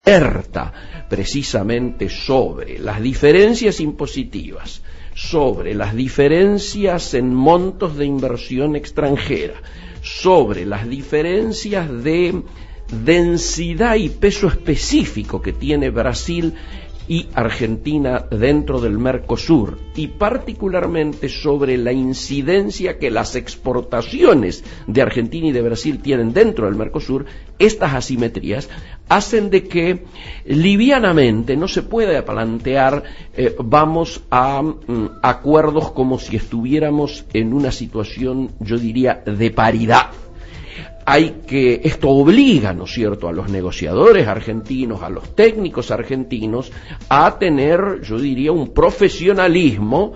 alerta precisamente sobre las diferencias impositivas, sobre las diferencias en montos de inversión extranjera, sobre las diferencias de densidad y peso específico que tiene Brasil y Argentina dentro del Mercosur, y particularmente sobre la incidencia que las exportaciones de Argentina y de Brasil tienen dentro del Mercosur. Estas asimetrías hacen de que livianamente no se pueda plantear vamos a acuerdos como si estuviéramos en una situación, yo diría, de paridad. Esto obliga, ¿no es cierto?, a los negociadores argentinos, a los técnicos argentinos, a tener, yo diría, un profesionalismo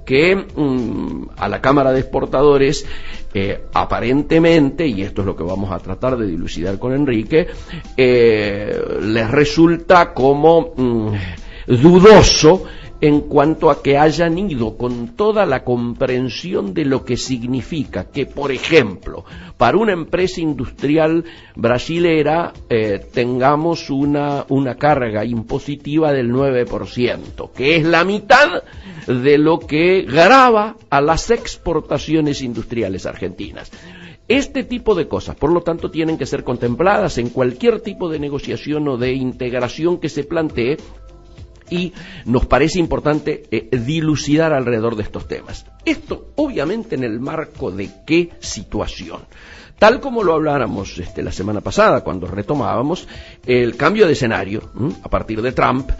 que a la Cámara de Exportadores aparentemente, y esto es lo que vamos a tratar de dilucidar con Enrique, les resulta como dudoso en cuanto a que hayan ido con toda la comprensión de lo que significa que, por ejemplo, para una empresa industrial brasilera tengamos una carga impositiva del 9%, que es la mitad de lo que grava a las exportaciones industriales argentinas. Este tipo de cosas, por lo tanto, tienen que ser contempladas en cualquier tipo de negociación o de integración que se plantee, y nos parece importante dilucidar alrededor de estos temas. Esto, obviamente, en el marco de qué situación. Tal como lo habláramos la semana pasada, cuando retomábamos el cambio de escenario a partir de Trump,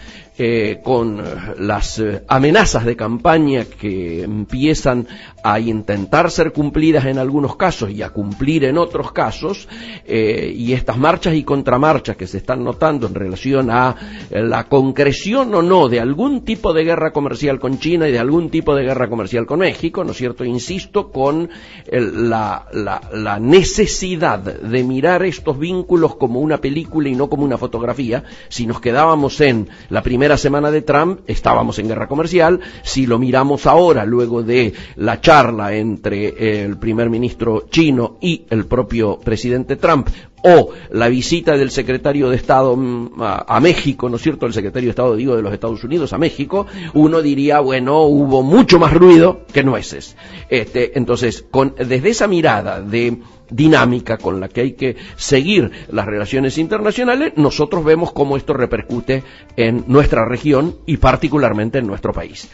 con las amenazas de campaña que empiezan a intentar ser cumplidas en algunos casos y a cumplir en otros casos, y estas marchas y contramarchas que se están notando en relación a la concreción o no de algún tipo de guerra comercial con China y de algún tipo de guerra comercial con México, ¿no es cierto? Insisto, con la necesidad de mirar estos vínculos como una película y no como una fotografía. Si nos quedábamos en la primera semana de Trump, estábamos en guerra comercial. Si lo miramos ahora, luego de la charla entre el primer ministro chino y el propio presidente Trump, o la visita del secretario de Estado a México, ¿no es cierto?, el secretario de Estado, digo, de los Estados Unidos a México, uno diría, bueno, hubo mucho más ruido que nueces. Entonces, desde esa mirada de dinámica con la que hay que seguir las relaciones internacionales, nosotros vemos cómo esto repercute en nuestra región y particularmente en nuestro país.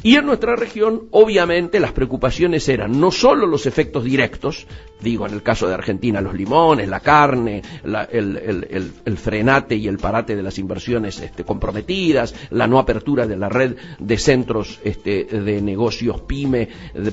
Y en nuestra región, obviamente, las preocupaciones eran no solo los efectos directos, digo, en el caso de Argentina, los limones, la carne, el frenate y el parate de las inversiones comprometidas, la no apertura de la red de centros de negocios PYME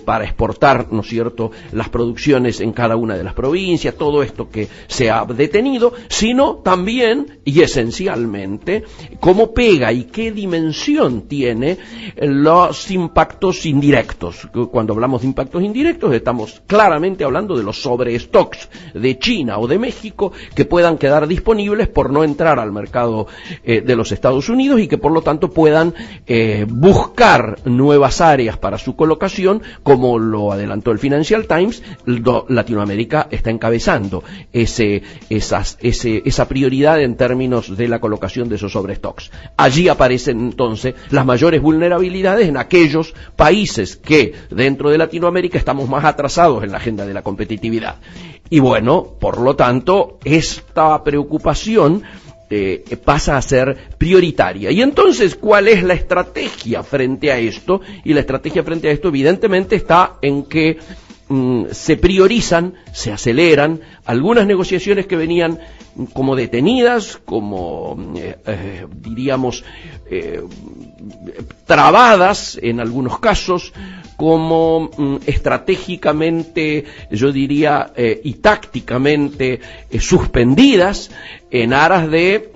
para exportar, ¿no es cierto?, las producciones en cada una de las provincias, todo esto que se ha detenido, sino también, y esencialmente, cómo pega y qué dimensión tiene los impactos indirectos. Cuando hablamos de impactos indirectos, estamos claramente hablando de los sobrestocks de China o de México que puedan quedar disponibles por no entrar al mercado de los Estados Unidos y que por lo tanto puedan buscar nuevas áreas para su colocación, como lo adelantó el Financial Times. Latinoamérica está encabezando esa prioridad en términos de la colocación de esos sobrestocks. Allí aparecen entonces las mayores vulnerabilidades en aquellos países que dentro de Latinoamérica estamos más atrasados en la agenda de la competitividad. Y bueno, por lo tanto, esta preocupación pasa a ser prioritaria. Y entonces, ¿cuál es la estrategia frente a esto? Y la estrategia frente a esto, evidentemente, está en que se priorizan, se aceleran algunas negociaciones que venían como detenidas, como diríamos trabadas en algunos casos, como estratégicamente, yo diría, y tácticamente suspendidas en aras de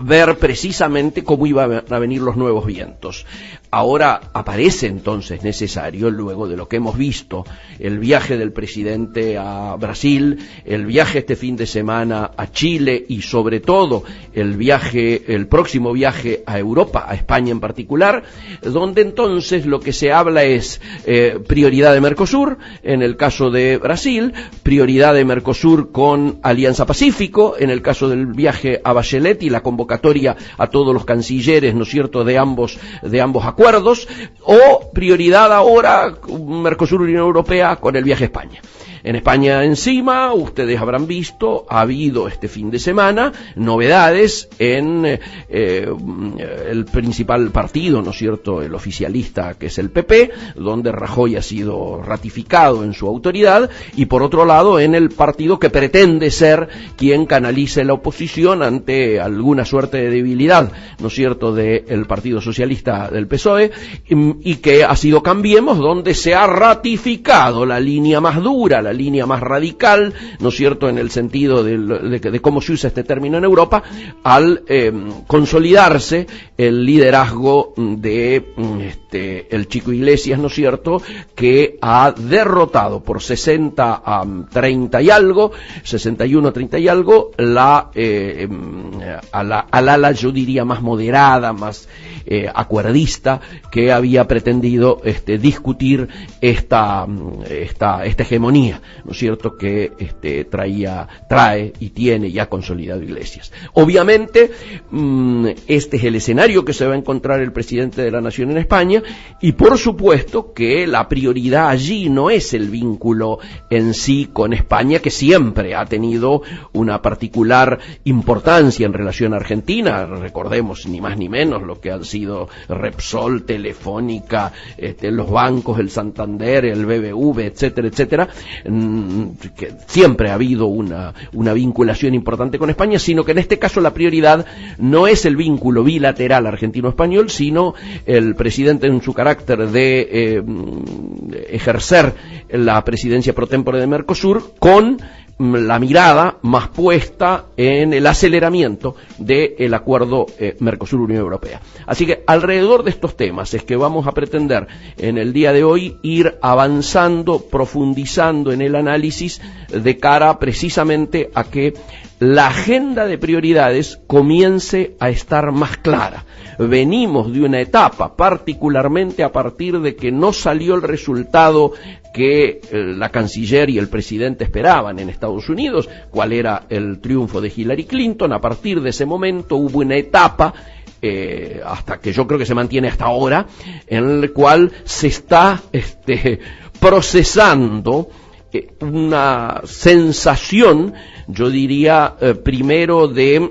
ver precisamente cómo iban a venir los nuevos vientos. Ahora aparece entonces necesario, luego de lo que hemos visto, el viaje del presidente a Brasil, el viaje este fin de semana a Chile y sobre todo el próximo viaje a Europa, a España en particular, donde entonces lo que se habla es prioridad de Mercosur, en el caso de Brasil, prioridad de Mercosur con Alianza Pacífico, en el caso del viaje a Bachelet y la convocatoria a todos los cancilleres, ¿no es cierto?, de ambos acuerdos, o prioridad ahora Mercosur-Unión Europea con el viaje a España. En España encima, ustedes habrán visto, ha habido este fin de semana novedades en el principal partido, ¿no es cierto?, el oficialista, que es el PP, donde Rajoy ha sido ratificado en su autoridad, y por otro lado en el partido que pretende ser quien canalice la oposición ante alguna suerte de debilidad, ¿no es cierto?, del Partido Socialista del PSOE, y que ha sido Cambiemos, donde se ha ratificado la línea más dura, la línea más radical, ¿no es cierto?, en el sentido de cómo se usa este término en Europa, al consolidarse el liderazgo de el Chico Iglesias, ¿no es cierto?, que ha derrotado por 60 a 30 y algo, 61 a 30 y algo, al ala, yo diría, más moderada, más acuerdista, que había pretendido discutir esta hegemonía, ¿no es cierto?, que trae y tiene ya consolidado Iglesias. Obviamente, este es el escenario que se va a encontrar el presidente de la Nación en España, y por supuesto que la prioridad allí no es el vínculo en sí con España, que siempre ha tenido una particular importancia en relación a Argentina. Recordemos ni más ni menos lo que han sido Repsol, Telefónica, los bancos, el Santander, el BBV, etcétera, etcétera, que siempre ha habido una vinculación importante con España, sino que en este caso la prioridad no es el vínculo bilateral argentino-español, sino el presidente, en su carácter de ejercer la presidencia pro tempore de Mercosur, con la mirada más puesta en el aceleramiento del acuerdo Mercosur-Unión Europea. Así que alrededor de estos temas es que vamos a pretender en el día de hoy ir avanzando, profundizando en el análisis de cara precisamente a que la agenda de prioridades comience a estar más clara. Venimos de una etapa, particularmente a partir de que no salió el resultado que la canciller y el presidente esperaban en Estados Unidos, cuál era el triunfo de Hillary Clinton. A partir de ese momento hubo una etapa, hasta que yo creo que se mantiene hasta ahora, en el cual se está procesando una sensación, yo diría, primero de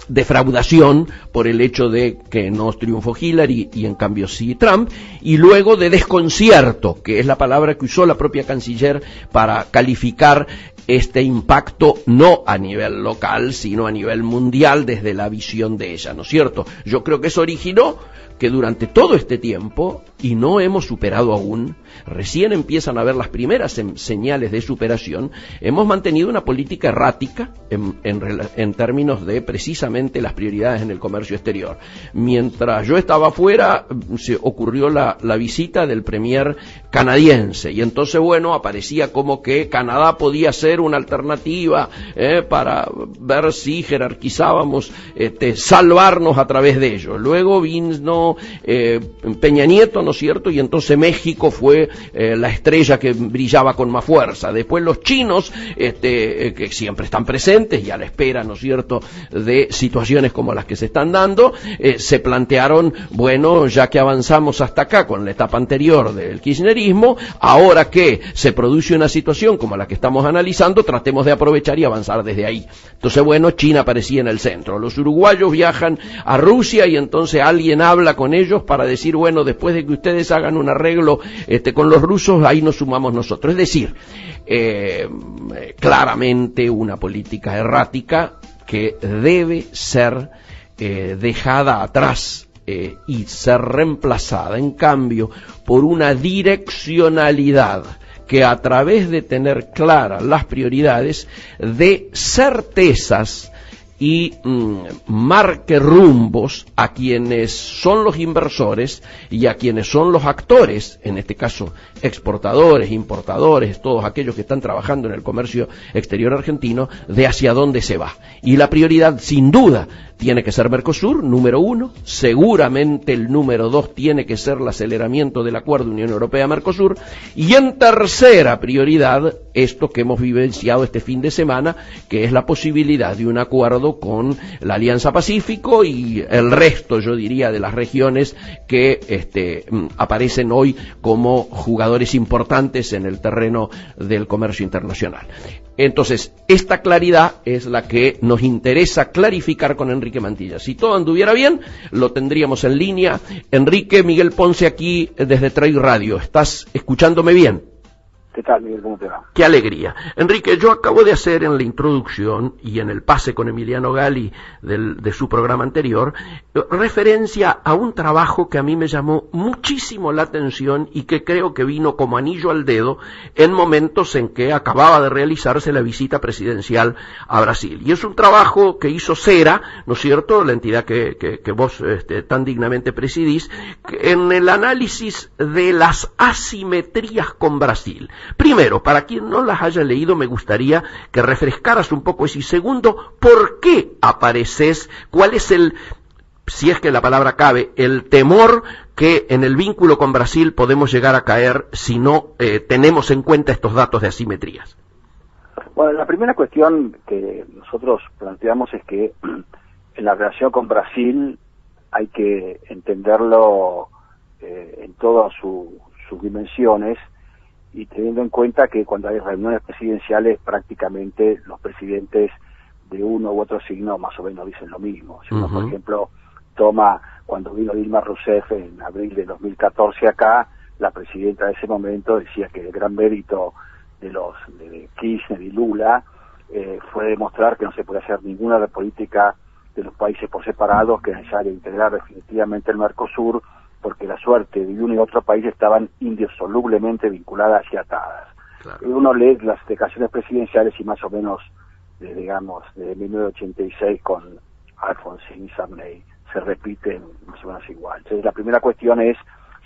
defraudación por el hecho de que no triunfó Hillary y en cambio sí Trump, y luego de desconcierto, que es la palabra que usó la propia canciller para calificar este impacto no a nivel local, sino a nivel mundial desde la visión de ella, ¿no es cierto? Yo creo que eso originó que durante todo este tiempo, y no hemos superado aún, recién empiezan a ver las primeras señales de superación, hemos mantenido una política errática en términos de precisamente las prioridades en el comercio exterior. Mientras yo estaba afuera, se ocurrió la visita del premier canadiense, y entonces, bueno, aparecía como que Canadá podía ser una alternativa para ver si jerarquizábamos, salvarnos a través de ello. Luego vino Peña Nieto, ¿no es cierto?, y entonces México fue la estrella que brillaba con más fuerza. Después los chinos, que siempre están presentes y a la espera, ¿no es cierto?, de situaciones como las que se están dando, se plantearon, bueno, ya que avanzamos hasta acá con la etapa anterior del kirchnerismo, ahora que se produce una situación como la que estamos analizando, tratemos de aprovechar y avanzar desde ahí. Entonces, bueno, China aparecía en el centro. Los uruguayos viajan a Rusia y entonces alguien habla con ellos para decir, bueno, después de que ustedes hagan un arreglo con los rusos, ahí nos sumamos nosotros. Es decir, claramente una política errática que debe ser dejada atrás y ser reemplazada, en cambio, por una direccionalidad que, a través de tener claras las prioridades, dé certezas y marque rumbos a quienes son los inversores y a quienes son los actores, en este caso exportadores, importadores, todos aquellos que están trabajando en el comercio exterior argentino, de hacia dónde se va. Y la prioridad, sin duda, tiene que ser Mercosur, número 1, seguramente el número 2 tiene que ser el aceleramiento del acuerdo Unión Europea-Mercosur, y en tercera prioridad, esto que hemos vivenciado este fin de semana, que es la posibilidad de un acuerdo con la Alianza Pacífico y el resto, yo diría, de las regiones que aparecen hoy como jugadores importantes en el terreno del comercio internacional. Entonces, esta claridad es la que nos interesa clarificar con Enrique Mantilla. Si todo anduviera bien, lo tendríamos en línea. Enrique, Miguel Ponce aquí desde Trade Radio. ¿Estás escuchándome bien? ¿Qué tal, Miguel? ¿Cómo te va? Qué alegría. Enrique, yo acabo de hacer en la introducción y en el pase con Emiliano Gali de su programa anterior, referencia a un trabajo que a mí me llamó muchísimo la atención y que creo que vino como anillo al dedo en momentos en que acababa de realizarse la visita presidencial a Brasil. Y es un trabajo que hizo CERA, ¿no es cierto?, la entidad que vos tan dignamente presidís, en el análisis de las asimetrías con Brasil. Primero, para quien no las haya leído, me gustaría que refrescaras un poco eso. Y segundo, ¿por qué apareces? ¿Cuál es si es que la palabra cabe, el temor que en el vínculo con Brasil podemos llegar a caer si no tenemos en cuenta estos datos de asimetrías? Bueno, la primera cuestión que nosotros planteamos es que en la relación con Brasil hay que entenderlo en todas sus dimensiones, y teniendo en cuenta que cuando hay reuniones presidenciales prácticamente los presidentes de uno u otro signo más o menos dicen lo mismo. Si uno, por ejemplo, toma cuando vino Dilma Rousseff en abril de 2014 acá, la presidenta de ese momento decía que el gran mérito de Kirchner y Lula fue demostrar que no se puede hacer ninguna política de los países por separado, que es necesario integrar definitivamente el Mercosur, porque la suerte de uno y otro país estaban indisolublemente vinculadas y atadas. Claro. Uno lee las declaraciones presidenciales y más o menos, digamos, de 1986 con Alfonsín y Sarney se repiten más o menos igual. Entonces la primera cuestión es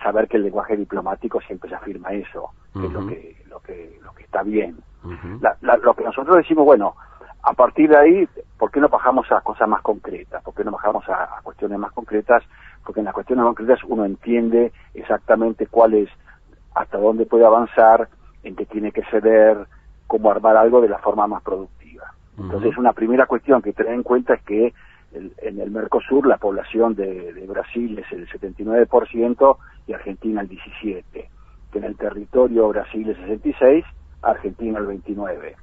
saber que el lenguaje diplomático siempre se afirma eso, que es lo que está bien. Lo que nosotros decimos, bueno, a partir de ahí, ¿por qué no bajamos a cosas más concretas? ¿Por qué no bajamos a cuestiones más concretas? Porque en las cuestiones concretas uno entiende exactamente cuál es, hasta dónde puede avanzar, en qué tiene que ceder, cómo armar algo de la forma más productiva. Entonces, una primera cuestión que tener en cuenta es que en el Mercosur la población de Brasil es el 79% y Argentina el 17%. Que en el territorio Brasil es 66%, Argentina el 29%.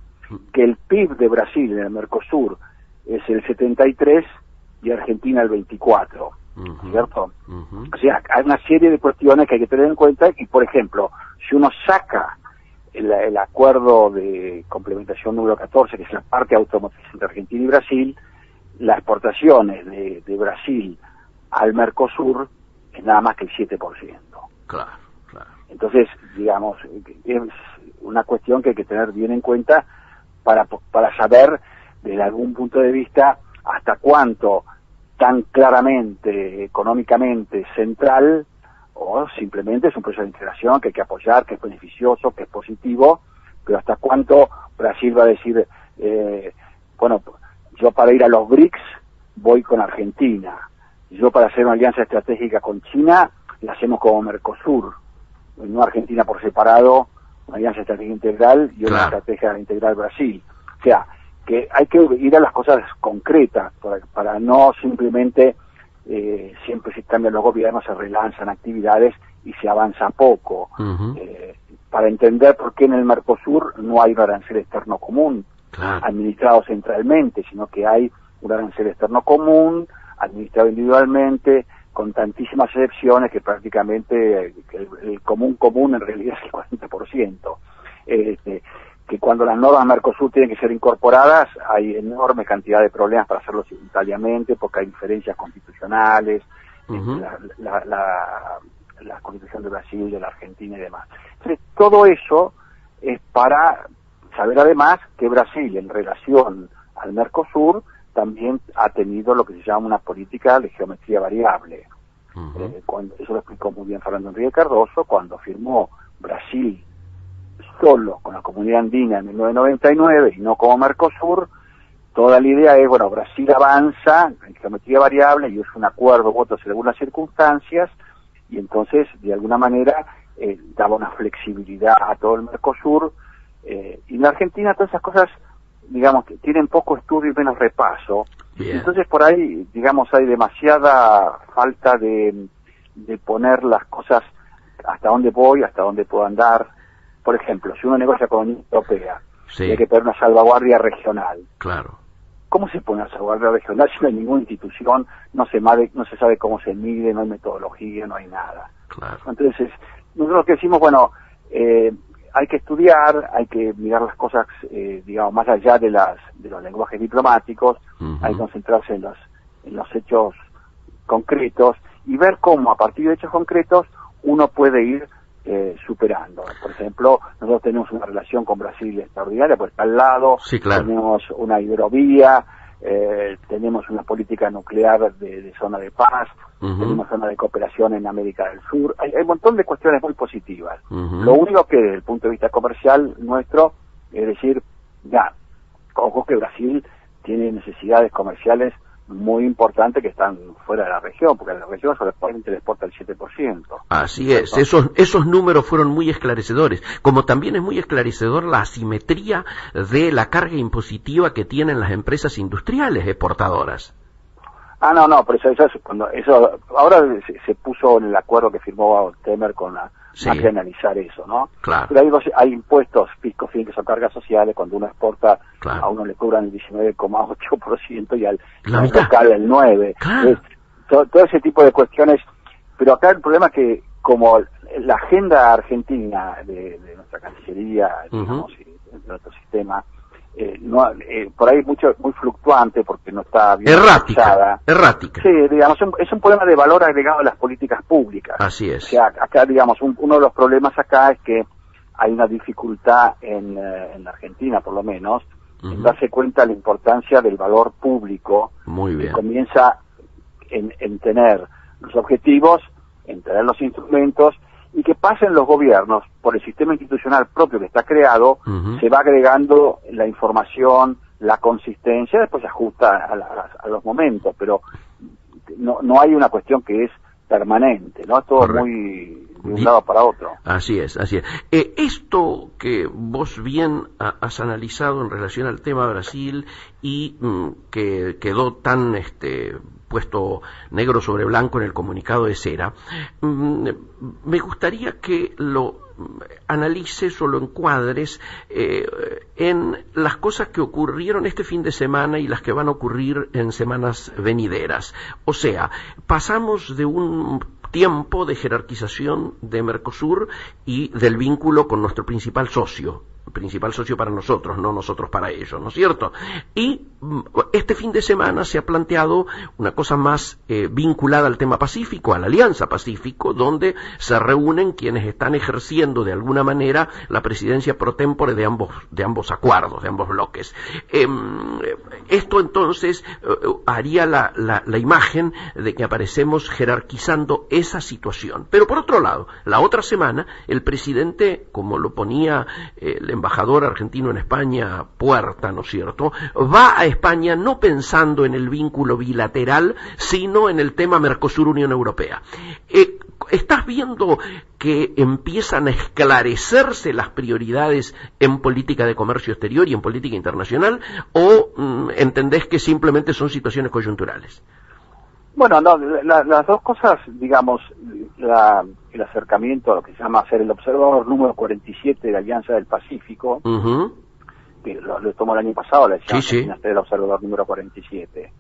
Que el PIB de Brasil en el Mercosur es el 73% y Argentina el 24%. ¿Cierto? O sea, hay una serie de cuestiones que hay que tener en cuenta y, por ejemplo, si uno saca el acuerdo de complementación número 14, que es la parte automotriz entre Argentina y Brasil, las exportaciones de Brasil al Mercosur es nada más que el 7%. Claro, claro. Entonces, digamos, es una cuestión que hay que tener bien en cuenta para saber, desde algún punto de vista, hasta cuánto tan claramente, económicamente central, o simplemente es un proceso de integración que hay que apoyar, que es beneficioso, que es positivo, pero hasta cuánto Brasil va a decir, bueno, yo para ir a los BRICS voy con Argentina, yo para hacer una alianza estratégica con China la hacemos como Mercosur, no Argentina por separado, una alianza estratégica integral y una estrategia integral Brasil. O sea, que hay que ir a las cosas concretas para no simplemente siempre si cambian los gobiernos se relanzan actividades y se avanza poco. Para entender por qué en el Mercosur no hay un arancel externo común administrado centralmente, sino que hay un arancel externo común administrado individualmente con tantísimas excepciones que prácticamente el común en realidad es el 40%. Que cuando las normas Mercosur tienen que ser incorporadas hay enorme cantidad de problemas para hacerlo simultáneamente porque hay diferencias constitucionales, la Constitución de Brasil, de la Argentina y demás. Entonces, todo eso es para saber además que Brasil en relación al Mercosur también ha tenido lo que se llama una política de geometría variable. Eso lo explicó muy bien Fernando Henrique Cardoso cuando firmó Brasil solo con la Comunidad Andina en 1999 y no como Mercosur. Toda la idea es, bueno, Brasil avanza en geometría variable y es un acuerdo, votos en algunas circunstancias, y entonces, de alguna manera, daba una flexibilidad a todo el Mercosur, y en la Argentina todas esas cosas, digamos, que tienen poco estudio y menos repaso. Bien. Entonces, por ahí, digamos, hay demasiada falta de poner las cosas hasta dónde voy, hasta dónde puedo andar. Por ejemplo, si uno negocia con la Unión Europea, sí, hay que tener una salvaguardia regional. Claro. ¿Cómo se pone una salvaguardia regional si no hay ninguna institución, no se sabe cómo se mide, no hay metodología, no hay nada? Claro. Entonces, nosotros que decimos, bueno, hay que estudiar, hay que mirar las cosas, digamos, más allá de los lenguajes diplomáticos, hay que concentrarse en los hechos concretos y ver cómo a partir de hechos concretos uno puede ir superando. Por ejemplo, nosotros tenemos una relación con Brasil extraordinaria, pues está al lado, sí, claro, tenemos una hidrovía, tenemos una política nuclear de zona de paz, tenemos zona de cooperación en América del Sur, hay un montón de cuestiones muy positivas. Lo único que desde el punto de vista comercial nuestro, es decir, ya, ojo que Brasil tiene necesidades comerciales muy importantes que están fuera de la región, porque la región solamente le exporta el 7%. Así es, esos números fueron muy esclarecedores, como también es muy esclarecedor la asimetría de la carga impositiva que tienen las empresas industriales exportadoras. No, pero eso ahora se puso en el acuerdo que firmó Temer con la Macri, analizar eso, ¿no? Claro. Pero hay impuestos, PIS/COFINS, que son cargas sociales, cuando uno exporta, claro, a uno le cobran el 19,8% y al local el 9%. Claro. Todo ese tipo de cuestiones, pero acá el problema es que como la agenda argentina de nuestra Cancillería, digamos, y de nuestro sistema, por ahí muy fluctuante porque no está bien errática. Sí, digamos, es un problema de valor agregado a las políticas públicas. Así es. O sea, acá, digamos, uno de los problemas acá es que hay una dificultad en la Argentina, por lo menos, en darse cuenta de la importancia del valor público. Muy bien. Que comienza en tener los objetivos, en tener los instrumentos, y que pasen los gobiernos por el sistema institucional propio que está creado, se va agregando la información, la consistencia, después se ajusta a los momentos, pero no hay una cuestión que es permanente, ¿no? Es todo muy de un lado para otro. Así es, así es. Esto que vos bien has analizado en relación al tema Brasil y que quedó tan puesto negro sobre blanco en el comunicado de Cera, me gustaría que lo analices o lo encuadres en las cosas que ocurrieron este fin de semana y las que van a ocurrir en semanas venideras. O sea, pasamos de un tiempo de jerarquización de Mercosur y del vínculo con nuestro principal socio para nosotros, no nosotros para ellos, ¿no es cierto? Y este fin de semana se ha planteado una cosa más vinculada al tema Pacífico, a la Alianza Pacífico, donde se reúnen quienes están ejerciendo de alguna manera la presidencia pro tempore de ambos acuerdos, de ambos bloques. Esto entonces haría la imagen de que aparecemos jerarquizando esa situación. Pero por otro lado, la otra semana, el presidente, como lo ponía el embajador argentino en España, Puerta, ¿no es cierto?, va a España no pensando en el vínculo bilateral, sino en el tema Mercosur-Unión Europea. ¿Estás viendo que empiezan a esclarecerse las prioridades en política de comercio exterior y en política internacional, o entendés que simplemente son situaciones coyunturales? Bueno, no, las dos cosas, digamos, el acercamiento a lo que se llama ser el observador número 47 de la Alianza del Pacífico, que lo tomó el año pasado, la decisión del observador número 47.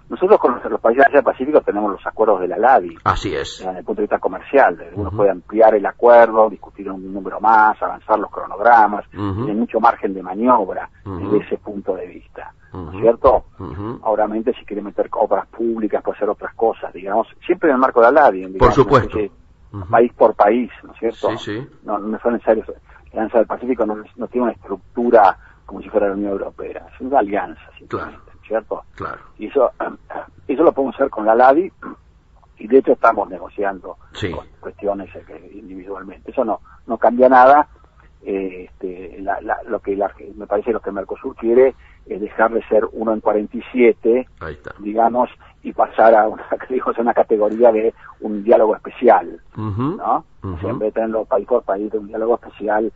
Nosotros con los países de la Alianza del Pacífico tenemos los acuerdos de la LADI. Así es. Desde el punto de vista comercial, uno puede ampliar el acuerdo, discutir un número más, avanzar los cronogramas, tiene mucho margen de maniobra desde ese punto de vista. ¿No es cierto? Obviamente si quiere meter obras públicas, puede hacer otras cosas, digamos, siempre en el marco de la LADI. Digamos, por supuesto. País por país, ¿no es cierto? Sí. No es necesario. La Alianza del Pacífico no tiene una estructura como si fuera la Unión Europea. Es una alianza, simplemente, claro, ¿cierto? Claro. Y eso lo podemos hacer con la LADI, y de hecho estamos negociando con cuestiones individualmente. Eso no cambia nada. Me parece lo que Mercosur quiere es dejar de ser 1 en 47, digamos, y pasar a una categoría de un diálogo especial, ¿no? O sea, en vez de tenerlo país por país, de un diálogo especial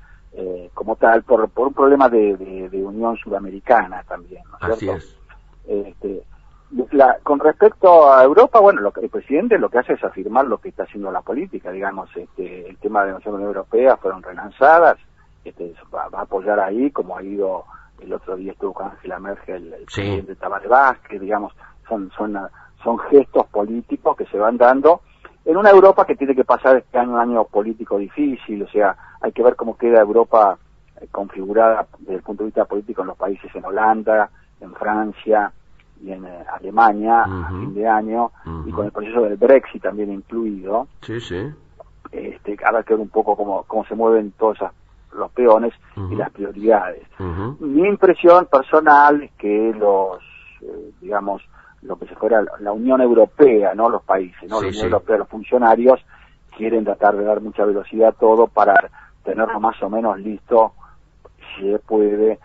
como tal, por un problema de unión sudamericana también, ¿no es cierto? Así es. Con respecto a Europa, bueno, el presidente lo que hace es afirmar lo que está haciendo la política, digamos, el tema de la Unión Europea fueron relanzadas, va a apoyar ahí, como ha ido el otro día, estuvo con Angela Merkel, el presidente Tabaré Vázquez, digamos, son gestos políticos que se van dando en una Europa que tiene que pasar este año un año político difícil. O sea, hay que ver cómo queda Europa configurada desde el punto de vista político en los países, en Holanda, en Francia y en Alemania a fin de año, y con el proceso del Brexit también incluido. Habrá que ver un poco cómo se mueven todos los peones y las prioridades. Mi impresión personal es que digamos, lo que se fuera la Unión Europea, no los países, no la Unión Europea, los funcionarios quieren tratar de dar mucha velocidad a todo para tenerlo más o menos listo, si se puede,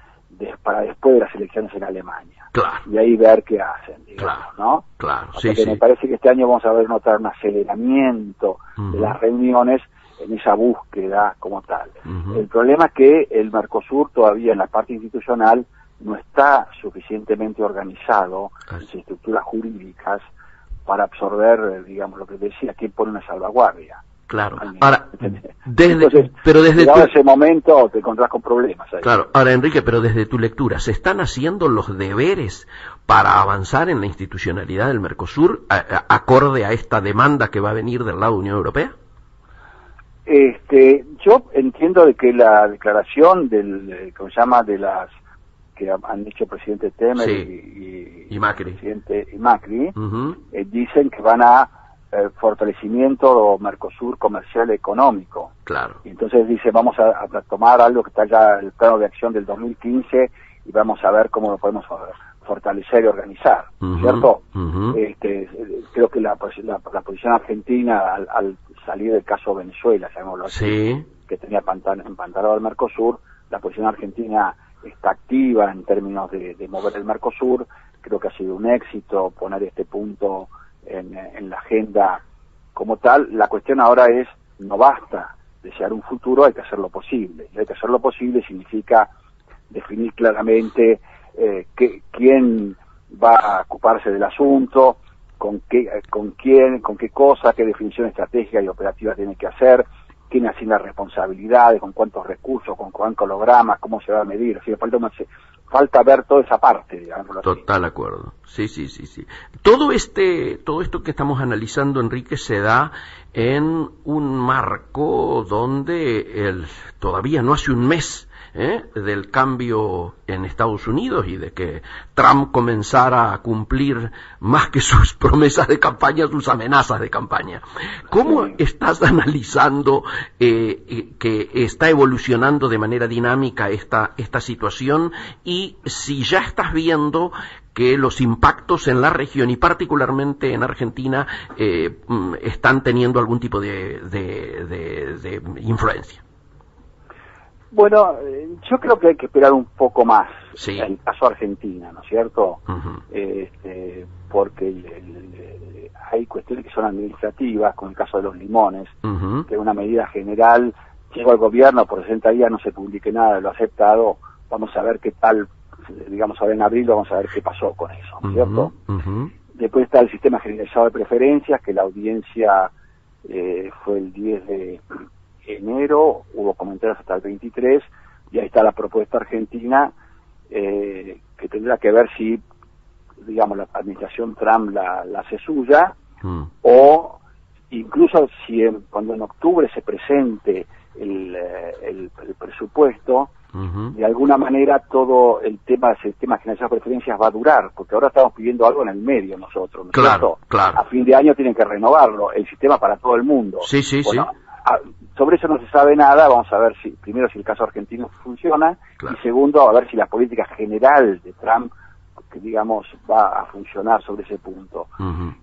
para después de las elecciones en Alemania. Y ahí ver qué hacen, digamos, ¿no? Porque me parece que este año vamos a notar un aceleramiento de las reuniones en esa búsqueda como tal. El problema es que el Mercosur todavía en la parte institucional no está suficientemente organizado en sus estructuras jurídicas para absorber, digamos, lo que decía, quién pone una salvaguardia. Ahora, desde ese momento te encontrás con problemas ahí. Ahora, Enrique, pero desde tu lectura, ¿se están haciendo los deberes para avanzar en la institucionalidad del Mercosur acorde a esta demanda que va a venir del lado de la Unión Europea? Yo entiendo de que la declaración ¿cómo se llama? De las que han dicho el presidente Temer y Macri, el presidente Macri, dicen que van a fortalecimiento Mercosur comercial económico. Y entonces dice, vamos a tomar algo que está ya en el plano de acción del 2015 y vamos a ver cómo lo podemos fortalecer y organizar, ¿cierto? Creo que la posición argentina al salir del caso Venezuela, llamémoslo así, que tenía empantanado al Mercosur, la posición argentina está activa en términos de mover el Mercosur. Creo que ha sido un éxito poner este punto en la agenda como tal. La cuestión ahora es, no basta desear un futuro, hay que hacerlo posible. Y hay que hacerlo posible significa definir claramente quién va a ocuparse del asunto, con quién, con qué cosa, qué definición estratégica y operativa tiene que hacer, quién asigna responsabilidades, con cuántos recursos, con cuántos hologramas, cómo se va a medir. O sea, falta ver toda esa parte, digamos. Total acuerdo. Sí. Todo esto que estamos analizando, Enrique, se da en un marco donde todavía no hace un mes del cambio en Estados Unidos y de que Trump comenzara a cumplir más que sus promesas de campaña, sus amenazas de campaña. ¿Cómo estás analizando que está evolucionando de manera dinámica esta situación, y si ya estás viendo que los impactos en la región y particularmente en Argentina están teniendo algún tipo de influencia? Bueno, yo creo que hay que esperar un poco más en el caso Argentina, ¿no es cierto? Porque hay cuestiones que son administrativas, como el caso de los limones, que es una medida general, llegó al gobierno, por 60 días no se publique nada, lo ha aceptado, vamos a ver qué tal, digamos ahora en abril, vamos a ver qué pasó con eso, ¿no es cierto? Después está el sistema generalizado de preferencias, que la audiencia fue el 10 de enero, hubo comentarios hasta el 23, y ahí está la propuesta argentina, que tendrá que ver si, digamos, la administración Trump la hace suya, o incluso si cuando en octubre se presente el presupuesto, de alguna manera todo el sistema generalizado de preferencias va a durar, porque ahora estamos pidiendo algo en el medio nosotros, ¿no es cierto? A fin de año tienen que renovarlo, el sistema para todo el mundo. sobre eso no se sabe nada. Vamos a ver si, primero, si el caso argentino funciona, claro. Y segundo, a ver si la política general de Trump, que digamos, va a funcionar sobre ese punto. Uh-huh.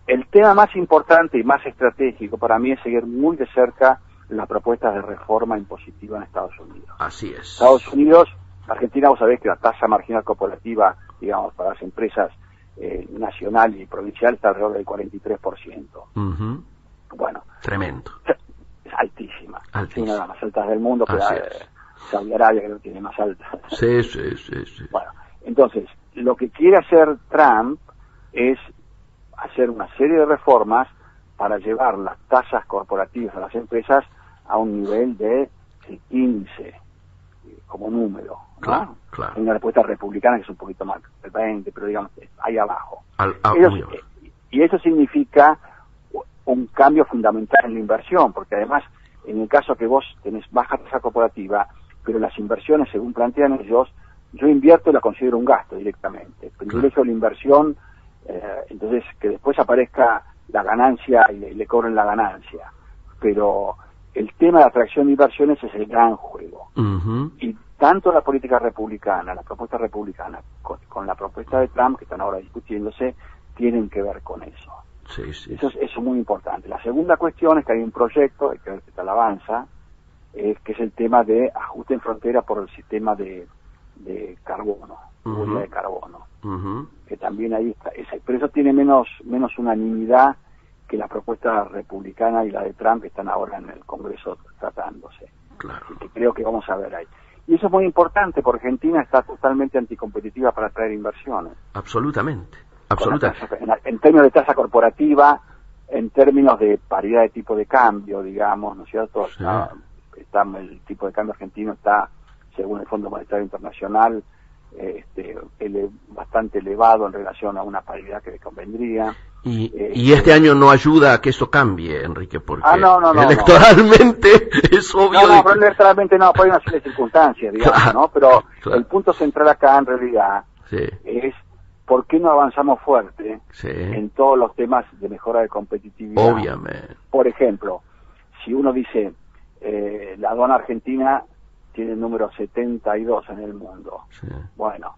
El tema más importante y más estratégico para mí es seguir muy de cerca las propuestas de reforma impositiva en Estados Unidos. Así es. Estados Unidos, Argentina, vos sabés que la tasa marginal corporativa, digamos, para las empresas nacional y provincial está alrededor del 43%. Uh-huh. Bueno. Tremendo. Es altísima. Altísima. Es una de las más altas del mundo, que es. Saudi Arabia creo que tiene más alta. Sí. Bueno, entonces, lo que quiere hacer Trump es hacer una serie de reformas para llevar las tasas corporativas a las empresas a un nivel de 15 como número, ¿no? Claro. Hay una respuesta republicana que es un poquito más, el 20, pero digamos, ahí abajo. Y eso significa un cambio fundamental en la inversión, porque además, en el caso que vos tenés baja tasa corporativa, pero las inversiones, según plantean ellos, yo invierto y la considero un gasto directamente. Privilegio la inversión, entonces que después aparezca la ganancia y le cobren la ganancia. Pero el tema de atracción de inversiones es el gran juego. Uh-huh. Y tanto la política republicana, la propuesta republicana, con la propuesta de Trump, que están ahora discutiéndose, tienen que ver con eso. Sí. Eso es muy importante. La segunda cuestión es que hay un proyecto, hay que ver qué tal avanza, que es el tema de ajuste en frontera por el sistema de carbono, uh-huh. de carbono, uh-huh. que también ahí está. Pero eso tiene menos unanimidad que la propuesta republicana y la de Trump, que están ahora en el Congreso tratándose. Claro. Que creo que vamos a ver ahí. Y eso es muy importante, porque Argentina está totalmente anticompetitiva para atraer inversiones. Absolutamente. En términos de tasa corporativa, en términos de paridad de tipo de cambio, digamos, ¿no es cierto? Sí. El tipo de cambio argentino está, según el Fondo Monetario Internacional, bastante elevado en relación a una paridad que le convendría. Y este año no ayuda a que eso cambie, Enrique, porque electoralmente es obvio. Pero electoralmente no, hay una serie de circunstancias, digamos, claro, ¿no? Pero claro. El punto central acá, en realidad, es por qué no avanzamos fuerte en todos los temas de mejora de competitividad. Obviamente. Por ejemplo, si uno dice, la aduana argentina tiene el número 72 en el mundo. Sí. Bueno,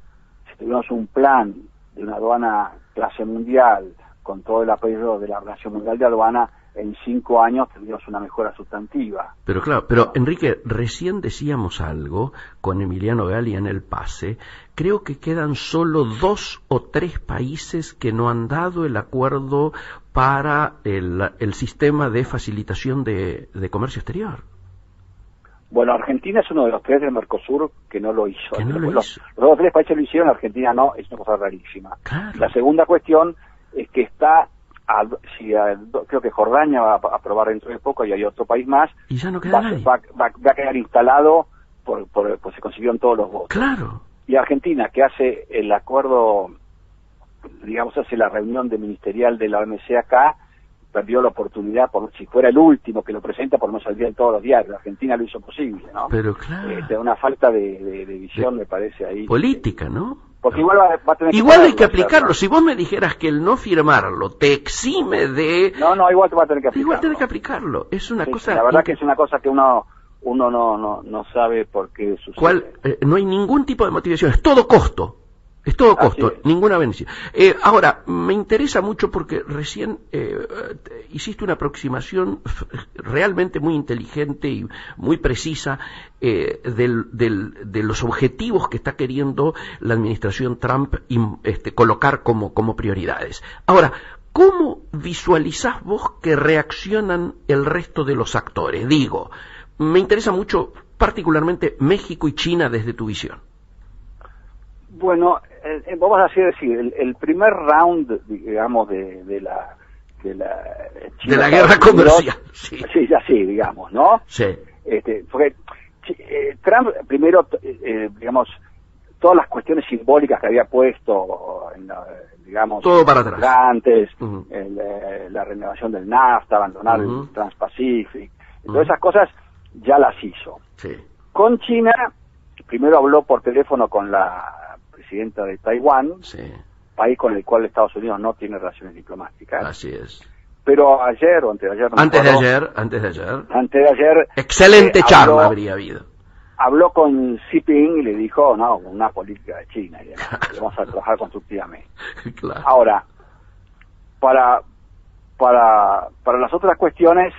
si tuviéramos un plan de una aduana clase mundial, con todo el apoyo de la Organización Mundial de Aduana, en 5 años tendríamos una mejora sustantiva. Pero claro, Enrique, recién decíamos algo con Emiliano Galli en el pase. Creo que quedan solo 2 o 3 países que no han dado el acuerdo para el sistema de facilitación de comercio exterior. Bueno, Argentina es uno de los 3 del Mercosur que no lo hizo. Los 2 o 3 países lo hicieron, Argentina no, es una cosa rarísima. Claro. La segunda cuestión es que está, creo que Jordania va a aprobar dentro de poco, y hay otro país más, y ya no queda nadie. Va a quedar instalado, pues se consiguieron todos los votos. Claro. Y Argentina, que hace el acuerdo, digamos, hace la reunión ministerial de la OMC acá, perdió la oportunidad, si fuera el último que lo presenta, por no salir en todos los diarios. Argentina lo hizo posible, ¿no? Pero claro. Una falta de visión, me parece, ahí. Política, ¿no? Porque igual va a tener que igual hay que aplicarlo. Si vos me dijeras que el no firmarlo te exime de... No, igual te va a tener que aplicarlo. Igual tenés que aplicarlo. Es una cosa... La verdad que es una cosa que uno no sabe por qué sucede. No hay ningún tipo de motivación. Es todo costo. Es todo costo, ninguna beneficio. Ahora, me interesa mucho porque recién hiciste una aproximación realmente muy inteligente y muy precisa de los objetivos que está queriendo la administración Trump colocar como prioridades. Ahora, ¿cómo visualizás vos que reaccionan el resto de los actores? Digo, me interesa mucho particularmente México y China desde tu visión. Bueno, vamos a decir, el primer round, digamos, de la guerra comercial. Sí, digamos, ¿no? Sí. Porque Trump, primero, digamos, todas las cuestiones simbólicas que había puesto, digamos, todo para atrás. Antes, la renovación del NAFTA, abandonar el Trans-Pacific, todas esas cosas ya las hizo. Sí. Con China, primero habló por teléfono con la presidenta de Taiwán, país con el cual Estados Unidos no tiene relaciones diplomáticas. Así es. pero ayer o antes de ayer, no Antes de acuerdo, ayer. Excelente charla habría habido. Habló con Xi Jinping y le dijo, no, una política de China, y demás, que vamos a trabajar constructivamente. Claro. Ahora, para las otras cuestiones,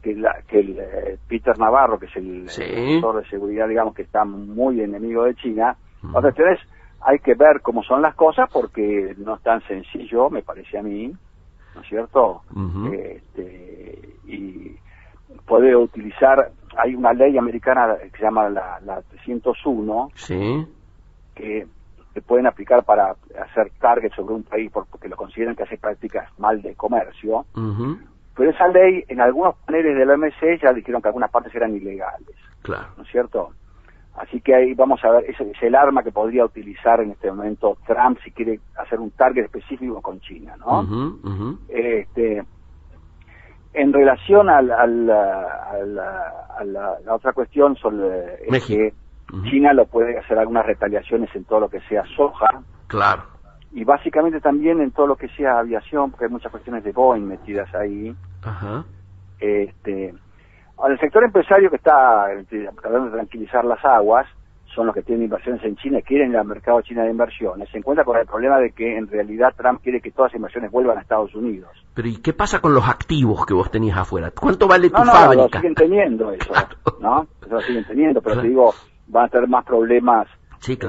Peter Navarro, que es el asesor de seguridad, digamos, que está muy enemigo de China, las cuestiones hay que ver cómo son las cosas, porque no es tan sencillo, me parece a mí, ¿no es cierto? Y puede utilizar, hay una ley americana que se llama la 301, que pueden aplicar para hacer target sobre un país porque lo consideran que hace prácticas mal de comercio, pero esa ley en algunos paneles de la OMC ya dijeron que algunas partes eran ilegales, claro, ¿no es cierto? Así que ahí vamos a ver, ese es el arma que podría utilizar en este momento Trump si quiere hacer un target específico con China, ¿no? En relación a la otra cuestión sobre que China lo puede hacer algunas retaliaciones en todo lo que sea soja, claro, y básicamente también en todo lo que sea aviación, porque hay muchas cuestiones de Boeing metidas ahí. Ahora, el sector empresario que está tratando de tranquilizar las aguas, son los que tienen inversiones en China y quieren ir al mercado chino de inversiones, se encuentra con el problema de que en realidad Trump quiere que todas las inversiones vuelvan a Estados Unidos. Pero ¿y qué pasa con los activos que vos tenías afuera? ¿Cuánto vale tu fábrica? No, lo siguen teniendo eso, ¿no? Eso lo siguen teniendo, pero te digo, van a tener más problemas en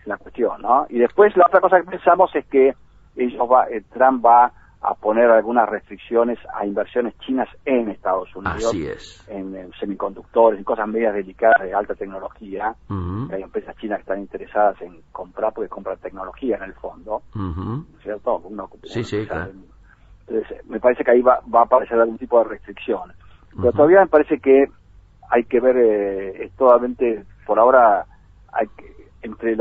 la cuestión, ¿no? Y después la otra cosa que pensamos es que Trump va a poner algunas restricciones a inversiones chinas en Estados Unidos. Así es. En semiconductores, en cosas medias delicadas de alta tecnología. Hay empresas chinas que están interesadas en comprar porque compran tecnología en el fondo, ¿cierto? Claro. Entonces, me parece que ahí va a aparecer algún tipo de restricción. Pero todavía me parece que hay que ver, totalmente, por ahora, entre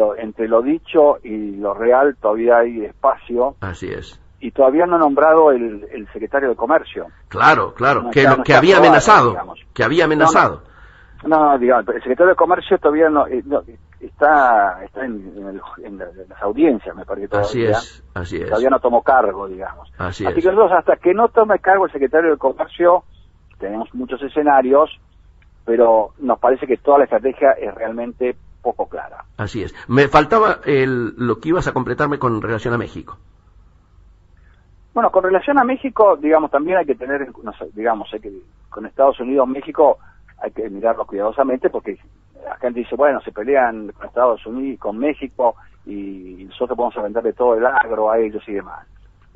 lo dicho y lo real todavía hay espacio. Así es. Y todavía no ha nombrado el secretario de Comercio. Claro, que había amenazado, digamos. No, digamos, el secretario de Comercio todavía no está en las audiencias, me parece todavía. Así es. Todavía no tomó cargo, digamos. Así que nosotros, hasta que no tome cargo el secretario de Comercio, tenemos muchos escenarios, pero nos parece que toda la estrategia es realmente poco clara. Así es. Me faltaba lo que ibas a completarme con relación a México. Bueno, con relación a México, digamos, también hay que tener, digamos, con Estados Unidos, México, hay que mirarlo cuidadosamente, porque la gente dice, bueno, se pelean con Estados Unidos, con México, y nosotros vamos a venderle todo el agro a ellos y demás.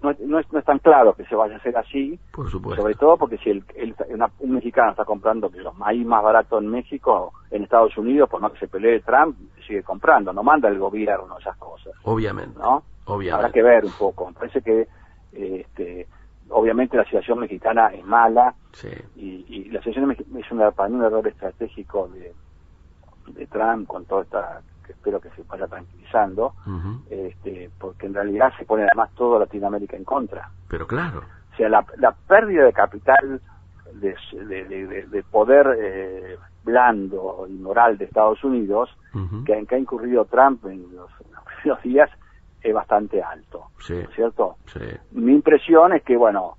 No es tan claro que se vaya a hacer así, por supuesto. Sobre todo porque si un mexicano está comprando los maíz más baratos en México, en Estados Unidos, por más que se pelee Trump, sigue comprando, no manda el gobierno esas cosas. Obviamente. ¿No? Obviamente. Habrá que ver un poco. Me parece que obviamente la situación mexicana es mala, y la situación es para mí un error estratégico de Trump, con toda esta, que espero que se vaya tranquilizando, porque en realidad se pone además todo Latinoamérica en contra. Pero claro. O sea, la pérdida de capital, de poder blando y moral de Estados Unidos, que ha incurrido Trump en los primeros días, es bastante alto, ¿cierto? Mi impresión es que, bueno,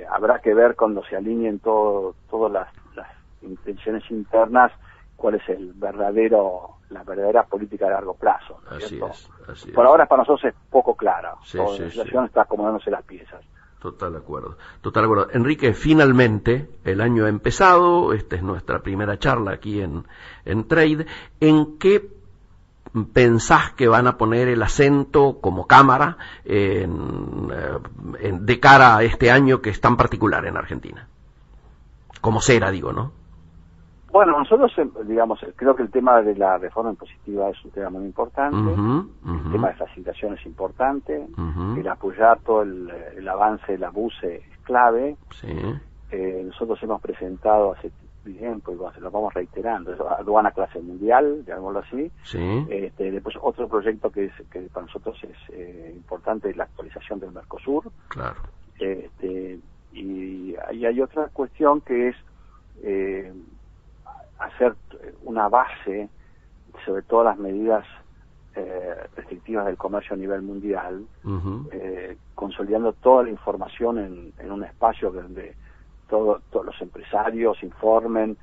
habrá que ver cuando se alineen todas las intenciones internas, cuál es la verdadera política a largo plazo, ¿no es cierto? Así es. Por ahora para nosotros es poco clara, la situación está acomodándose las piezas. Total acuerdo. Enrique, finalmente el año ha empezado, esta es nuestra primera charla aquí en Trade. ¿En qué pensás que van a poner el acento como cámara de cara a este año que es tan particular en Argentina? Como CERA, digo, ¿no? Bueno, nosotros, digamos, creo que el tema de la reforma impositiva es un tema muy importante, el tema de facilitación es importante, el apoyar todo el avance de la BUCE es clave. Nosotros hemos presentado hace tiempo, y se lo vamos reiterando, aduana clase mundial, llamémoslo así. Después otro proyecto que para nosotros es importante es la actualización del Mercosur. Claro. Y hay otra cuestión que es hacer una base sobre todas las medidas restrictivas del comercio a nivel mundial, consolidando toda la información en un espacio donde todos los empresarios informen,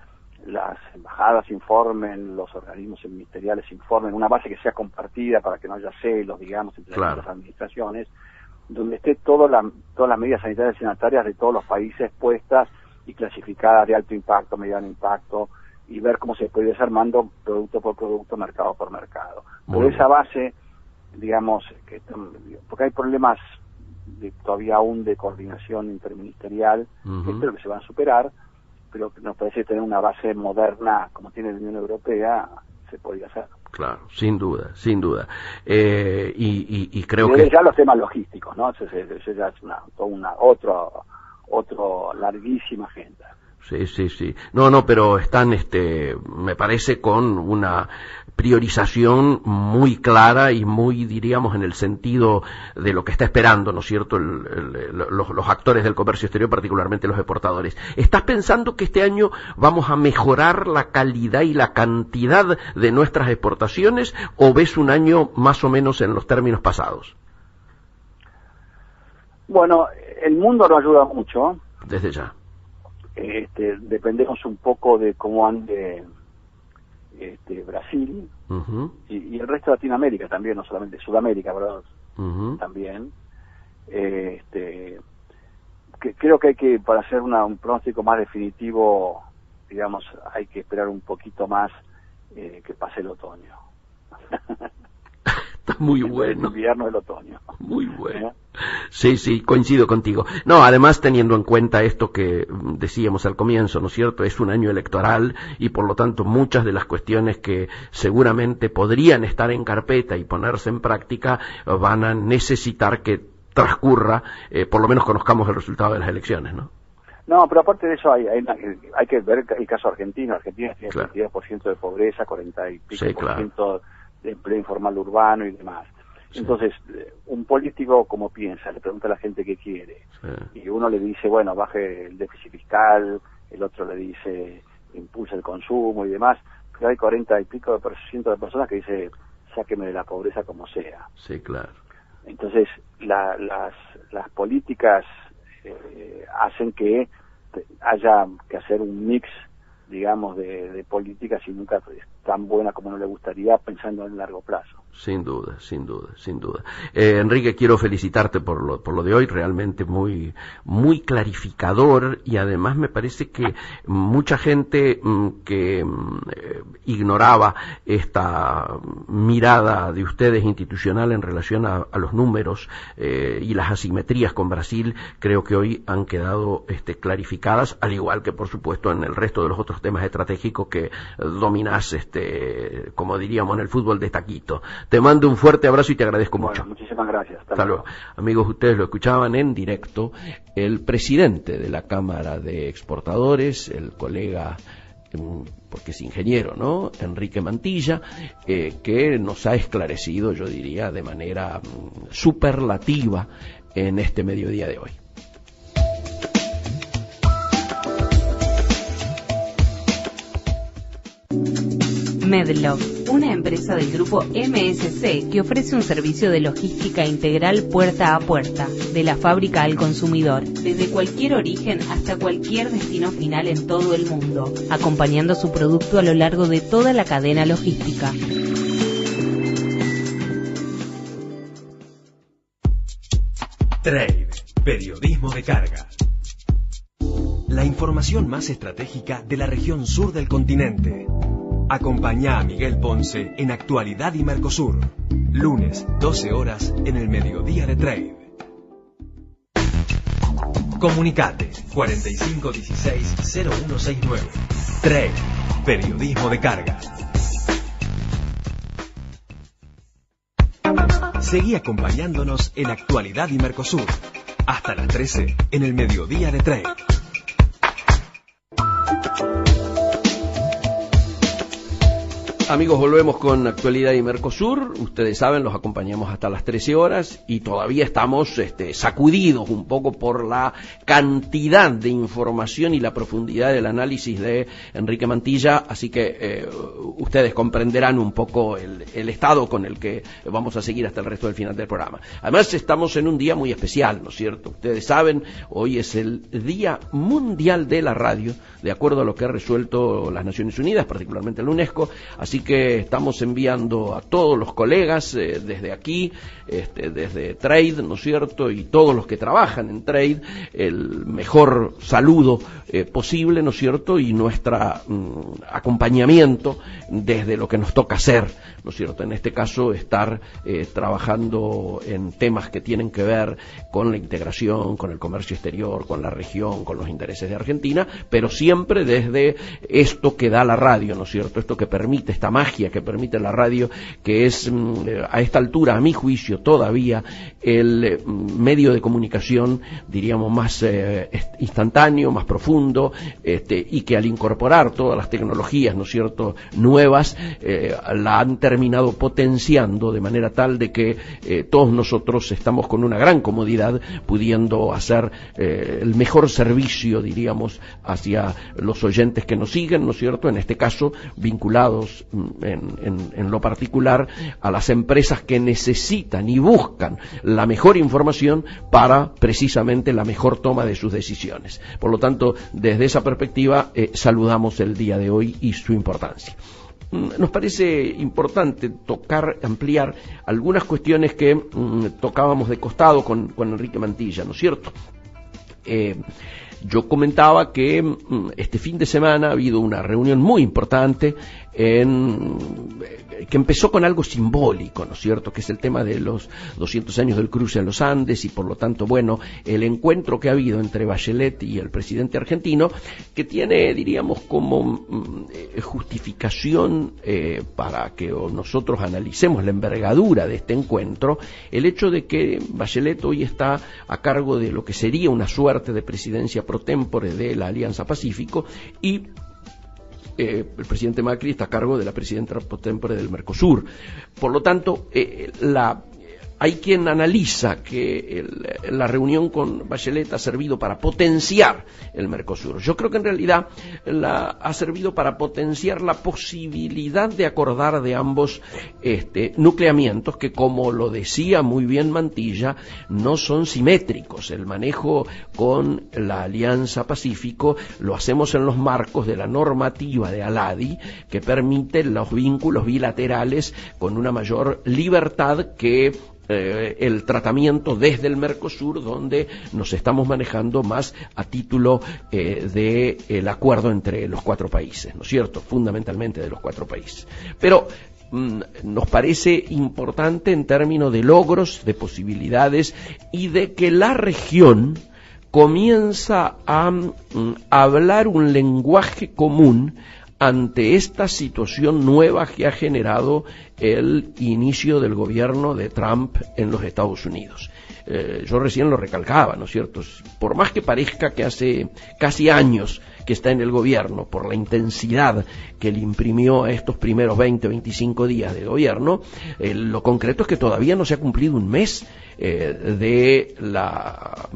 las embajadas informen, los organismos ministeriales informen, una base que sea compartida para que no haya celos, digamos, entre las administraciones, donde esté todas las medidas sanitarias y sanitarias de todos los países puestas y clasificadas de alto impacto, mediano impacto, y ver cómo se puede ir armando producto por producto, mercado por mercado. Por esa base, digamos, porque hay problemas todavía aún de coordinación interministerial, que espero que se van a superar, pero nos parece tener una base moderna como tiene la Unión Europea, se podría hacer. Claro, sin duda, sin duda. Y creo que... ya los temas logísticos, ¿no? Eso ya es otro larguísima agenda. Sí. No, pero están, me parece, con una priorización muy clara y muy, diríamos, en el sentido de lo que está esperando, ¿no es cierto?, los actores del comercio exterior, particularmente los exportadores. ¿Estás pensando que este año vamos a mejorar la calidad y la cantidad de nuestras exportaciones, o ves un año más o menos en los términos pasados? Bueno, el mundo nos ayuda mucho. Desde ya. Dependemos un poco de cómo ande Brasil y el resto de Latinoamérica también, no solamente Sudamérica, ¿verdad? También. Creo que hay que, para hacer un pronóstico más definitivo, digamos, hay que esperar un poquito más que pase el otoño. Está muy bueno. El invierno, el otoño. Muy bueno. Sí, coincido contigo. No, además teniendo en cuenta esto que decíamos al comienzo, ¿no es cierto? Es un año electoral y por lo tanto muchas de las cuestiones que seguramente podrían estar en carpeta y ponerse en práctica van a necesitar que transcurra, por lo menos conozcamos el resultado de las elecciones, ¿no? No, pero aparte de eso hay que ver el caso argentino. Argentina tiene 32% de pobreza, 40 y pico por ciento de empleo informal urbano y demás. Entonces, un político, como piensa, le pregunta a la gente qué quiere, y uno le dice, bueno, baje el déficit fiscal, el otro le dice, impulsa el consumo y demás, pero hay 40 y pico de ciento de personas que dice, sáqueme de la pobreza como sea. Sí, claro. Entonces, las políticas hacen que haya que hacer un mix, digamos, de políticas, y nunca es tan buena como uno le gustaría, pensando en largo plazo. Sin duda. Enrique, quiero felicitarte por lo de hoy, realmente muy clarificador, y además me parece que mucha gente que ignoraba esta mirada de ustedes institucional en relación a los números y las asimetrías con Brasil, creo que hoy han quedado clarificadas, al igual que por supuesto en el resto de los otros temas estratégicos que dominás, como diríamos en el fútbol, de taquito. Te mando un fuerte abrazo y te agradezco mucho. Muchísimas gracias. Hasta luego. Amigos, ustedes lo escuchaban en directo, el presidente de la Cámara de Exportadores, el colega, porque es ingeniero, ¿no?, Enrique Mantilla, que nos ha esclarecido, yo diría, de manera superlativa en este mediodía de hoy. Medlog, una empresa del grupo MSC que ofrece un servicio de logística integral puerta a puerta, de la fábrica al consumidor, desde cualquier origen hasta cualquier destino final en todo el mundo, acompañando su producto a lo largo de toda la cadena logística. Trade, periodismo de carga. La información más estratégica de la región sur del continente. Acompañá a Miguel Ponce en Actualidad y Mercosur, lunes 12 horas en el mediodía de Trade. Comunicate 4516-0169. Trade, periodismo de carga. Seguí acompañándonos en Actualidad y Mercosur, hasta las 13 en el mediodía de Trade. Amigos, volvemos con Actualidad y Mercosur. Ustedes saben, los acompañamos hasta las 13 horas y todavía estamos sacudidos un poco por la cantidad de información y la profundidad del análisis de Enrique Mantilla, así que ustedes comprenderán un poco el estado con el que vamos a seguir hasta el resto del final del programa. Además, estamos en un día muy especial, ¿no es cierto? Ustedes saben, hoy es el Día Mundial de la Radio, de acuerdo a lo que ha resuelto las Naciones Unidas, particularmente la UNESCO, así que estamos enviando a todos los colegas desde aquí, desde Trade, ¿no es cierto?, y todos los que trabajan en Trade, el mejor saludo posible, ¿no es cierto?, y nuestro acompañamiento desde lo que nos toca hacer, ¿no es cierto?, en este caso estar trabajando en temas que tienen que ver con la integración, con el comercio exterior, con la región, con los intereses de Argentina, pero siempre desde esto que da la radio, ¿no es cierto?, esto que permite, esta magia que permite la radio, que es a esta altura, a mi juicio, todavía el medio de comunicación, diríamos, más instantáneo, más profundo, y que al incorporar todas las tecnologías, ¿no es cierto?, nuevas, la han terminado potenciando de manera tal de que todos nosotros estamos con una gran comodidad pudiendo hacer el mejor servicio, diríamos, hacia los oyentes que nos siguen, ¿no es cierto?, en este caso vinculados en lo particular a las empresas que necesitan y buscan la mejor información para precisamente la mejor toma de sus decisiones. Por lo tanto, desde esa perspectiva, saludamos el día de hoy y su importancia. Nos parece importante ampliar algunas cuestiones que tocábamos de costado con Enrique Mantilla, ¿no es cierto? Yo comentaba que este fin de semana ha habido una reunión muy importante que empezó con algo simbólico, ¿no es cierto?, que es el tema de los 200 años del cruce en los Andes y por lo tanto, bueno, el encuentro que ha habido entre Bachelet y el presidente argentino, que tiene, diríamos, como justificación para que nosotros analicemos la envergadura de este encuentro, el hecho de que Bachelet hoy está a cargo de lo que sería una suerte de presidencia pro tempore de la Alianza Pacífico y el presidente Macri está a cargo de la presidencia pro tempore del Mercosur. Por lo tanto, hay quien analiza que la reunión con Bachelet ha servido para potenciar el Mercosur. Yo creo que en realidad ha servido para potenciar la posibilidad de acordar de ambos nucleamientos que, como lo decía muy bien Mantilla, no son simétricos. El manejo con la Alianza Pacífico lo hacemos en los marcos de la normativa de ALADI, que permite los vínculos bilaterales con una mayor libertad que el tratamiento desde el Mercosur, donde nos estamos manejando más a título del acuerdo entre los cuatro países, ¿no es cierto?, fundamentalmente de los cuatro países. Pero nos parece importante en términos de logros, de posibilidades y de que la región comienza a hablar un lenguaje común ante esta situación nueva que ha generado el inicio del gobierno de Trump en los Estados Unidos. Yo recién lo recalcaba, ¿no es cierto? Por más que parezca que hace casi años que está en el gobierno, por la intensidad que le imprimió a estos primeros 20 o 25 días de gobierno, lo concreto es que todavía no se ha cumplido un mes de la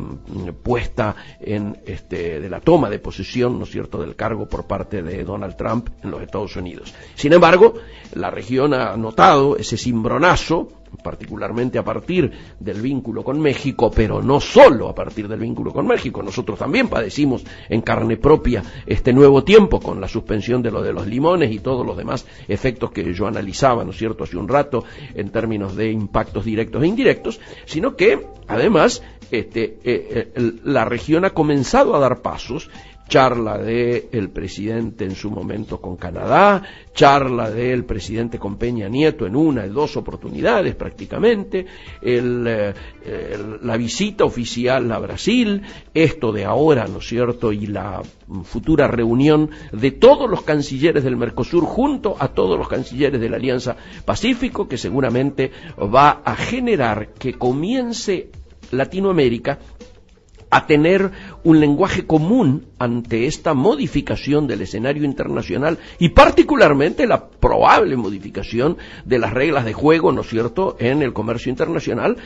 puesta de la toma de posesión, ¿no es cierto?, del cargo por parte de Donald Trump en los Estados Unidos. Sin embargo, la región ha notado ese cimbronazo, particularmente a partir del vínculo con México, pero no solo a partir del vínculo con México. Nosotros también padecimos en carne propia este nuevo tiempo con la suspensión de los limones y todos los demás efectos que yo analizaba, ¿no es cierto?, hace un rato en términos de impactos directos e indirectos, sino que además la región ha comenzado a dar pasos. Charla del presidente en su momento con Canadá, charla del presidente con Peña Nieto en una de dos oportunidades prácticamente, la visita oficial a Brasil, esto de ahora, ¿no es cierto?, y la futura reunión de todos los cancilleres del Mercosur junto a todos los cancilleres de la Alianza Pacífico, que seguramente va a generar que comience Latinoamérica a tener un lenguaje común ante esta modificación del escenario internacional y particularmente la probable modificación de las reglas de juego, ¿no es cierto?, en el comercio internacional,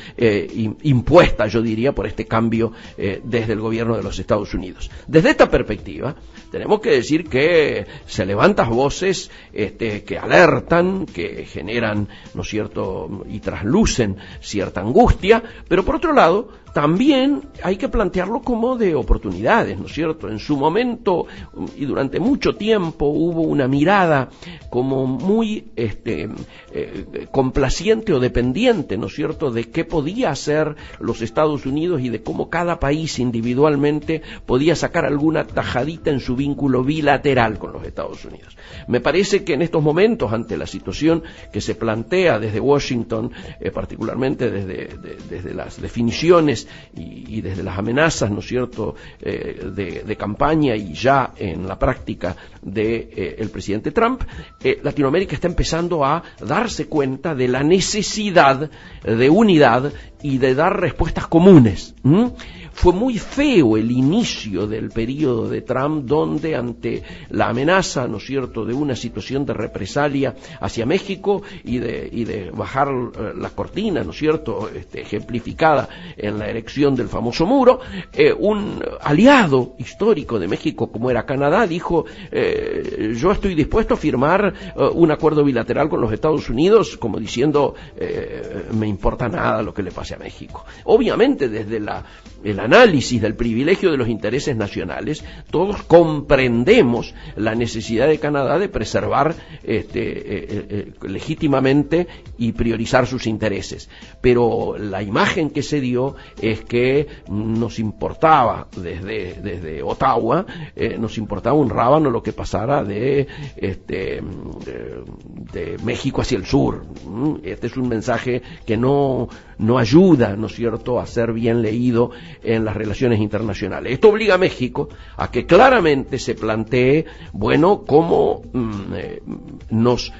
impuesta, yo diría, por este cambio desde el gobierno de los Estados Unidos. Desde esta perspectiva, tenemos que decir que se levantan voces que alertan, que generan, ¿no es cierto?, y traslucen cierta angustia, pero por otro lado, también hay que plantearlo como de oportunidades, ¿no es cierto? En su momento y durante mucho tiempo hubo una mirada como muy complaciente o dependiente, ¿no es cierto?, de qué podía hacer los Estados Unidos y de cómo cada país individualmente podía sacar alguna tajadita en su vínculo bilateral con los Estados Unidos. Me parece que en estos momentos, ante la situación que se plantea desde Washington, particularmente desde las definiciones y desde las amenazas, ¿no es cierto?, de campaña y ya en la práctica de el presidente Trump, Latinoamérica está empezando a darse cuenta de la necesidad de unidad y de dar respuestas comunes. Fue muy feo el inicio del periodo de Trump, donde ante la amenaza, ¿no es cierto?, de una situación de represalia hacia México y de bajar la cortina, ¿no es cierto?, ejemplificada en la erección del famoso muro, un aliado histórico de México como era Canadá dijo, yo estoy dispuesto a firmar un acuerdo bilateral con los Estados Unidos, como diciendo, me importa nada lo que le pase a México. Obviamente desde el análisis del privilegio de los intereses nacionales, todos comprendemos la necesidad de Canadá de preservar legítimamente y priorizar sus intereses. Pero la imagen que se dio es que nos importaba desde Ottawa, nos importaba un rábano lo que pasara de México hacia el sur. Este es un mensaje que no ayuda, ¿no es cierto?, a ser bien leído en las relaciones internacionales. Esto obliga a México a que claramente se plantee, bueno, cómo nos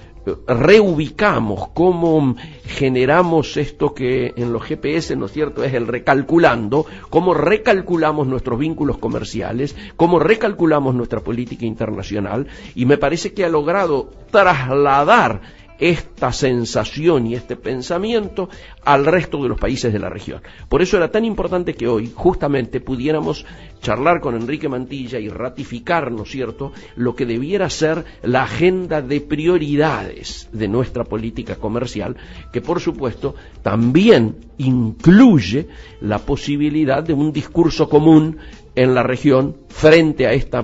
reubicamos, cómo generamos esto que en los GPS, ¿no es cierto?, es el recalculando, cómo recalculamos nuestros vínculos comerciales, cómo recalculamos nuestra política internacional, y me parece que ha logrado trasladar esta sensación y este pensamiento al resto de los países de la región. Por eso era tan importante que hoy justamente pudiéramos charlar con Enrique Mantilla y ratificar, ¿no es cierto?, lo que debiera ser la agenda de prioridades de nuestra política comercial, que por supuesto también incluye la posibilidad de un discurso común en la región frente a este